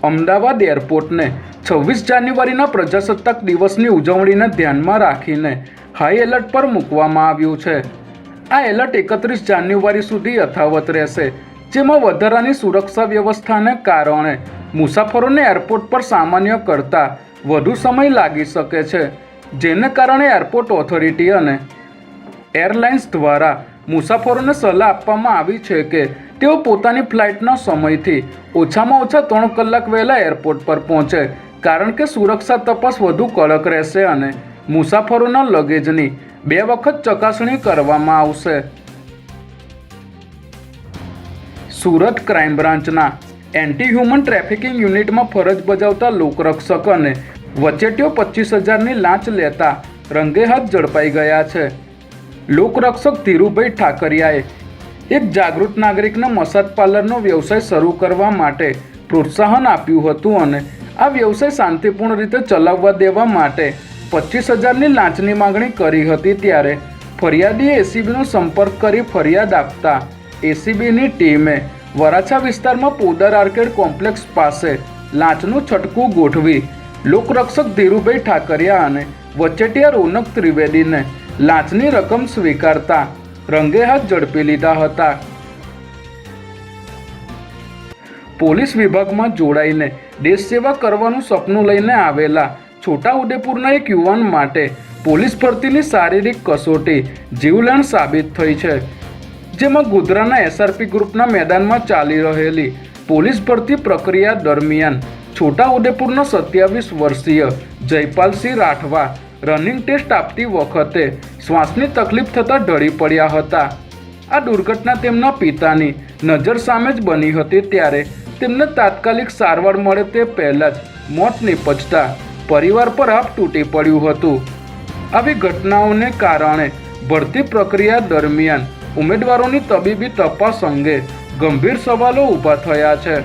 અમદાવાદ એરપોર્ટને 26 જાન્યુઆરીના પ્રજાસત્તાક દિવસની ઉજવણીને ધ્યાનમાં રાખીને હાઈ એલર્ટ પર મૂકવામાં આવ્યું છે। આ એલર્ટ 31 જાન્યુઆરી સુધી યથાવત રહેશે, જેમાં વધારાની સુરક્ષા વ્યવસ્થાને કારણે મુસાફરોને એરપોર્ટ પર સામાન્ય કરતાં વધુ સમય લાગી શકે છે, જેને કારણે એરપોર્ટ ઓથોરિટી અને એરલાઇન્સ દ્વારા મુસાફરોને સલાહ આપવામાં આવી છે કે તેઓ પોતાની ફ્લાઇટના સમયથી ઓછામાં ઓછા 3 કલાક વહેલા એરપોર્ટ પર પહોંચે, કારણ કે સુરક્ષા તપાસ વધુ કડક રહેશે અને મુસાફરોના લગેજની 2 વખત ચકાસણી કરવામાં આવશે। સુરત ક્રાઇમ બ્રાન્ચના એન્ટી હ્યુમન ટ્રાફિકિંગ યુનિટમાં ફરજ બજાવતા લોકરક્ષક અને વચેટીઓ 25,000ની લાંચ લેતા રંગે હાથ ઝડપાઈ ગયા છે। લોકરક્ષક ધીરુભાઈ ઠાકરિયાએ એક જાગૃત નાગરિકને મસાજ પાર્લરનો વ્યવસાય શરૂ કરવા માટે પ્રોત્સાહન આપ્યું હતું અને આ વ્યવસાય શાંતિપૂર્ણ રીતે ચલાવવા દેવા માટે 25,000ની લાંચની માગણી કરી હતી। ત્યારે ફરિયાદીએ એસીબીનો સંપર્ક કરી ફરિયાદ આપતા એસીબીની ટીમે વરાછા વિસ્તારમાં પોદર આર્કેડ કોમ્પ્લેક્સ પાસે લાંચનું છટકું ગોઠવી લોકરક્ષક ધીરુભાઈ ઠાકરિયા અને વચેટિયા રોનક ત્રિવેદીને લાંચની રકમ સ્વીકારતા રંગે હાથ ઝડપી લીધા હતા। પોલીસ વિભાગમાં જોડાઈને દેશ સેવા કરવાનું સપનું લઈને આવેલા છોટાઉદેપુરના એક યુવાન માટે પોલીસ ભરતીની શારીરિક કસોટી જીવલેણ સાબિત થઈ છે, જેમાં ગોધરાના એસઆરપી ગ્રુપના મેદાનમાં ચાલી રહેલી પોલીસ ભરતી પ્રક્રિયા દરમિયાન છોટાઉદેપુરના 27 વર્ષીય જયપાલસિંહ રાઠવા રનિંગ ટેસ્ટ આપતી વખતે શ્વાસની તકલીફ થતાં ઢળી પડ્યા હતા। આ દુર્ઘટના તેમના પિતાની નજર સામે જ બની હતી, ત્યારે તેમને તાત્કાલિક સારવાર મળે તે પહેલાં જ મોત નીપજતા પરિવાર પર આપ તૂટી પડ્યું હતું। આવી ઘટનાઓને કારણે ભરતી પ્રક્રિયા દરમિયાન ઉમેદવારોની તબીબી તપાસ અંગે ગંભીર સવાલો ઊભા થયા છે।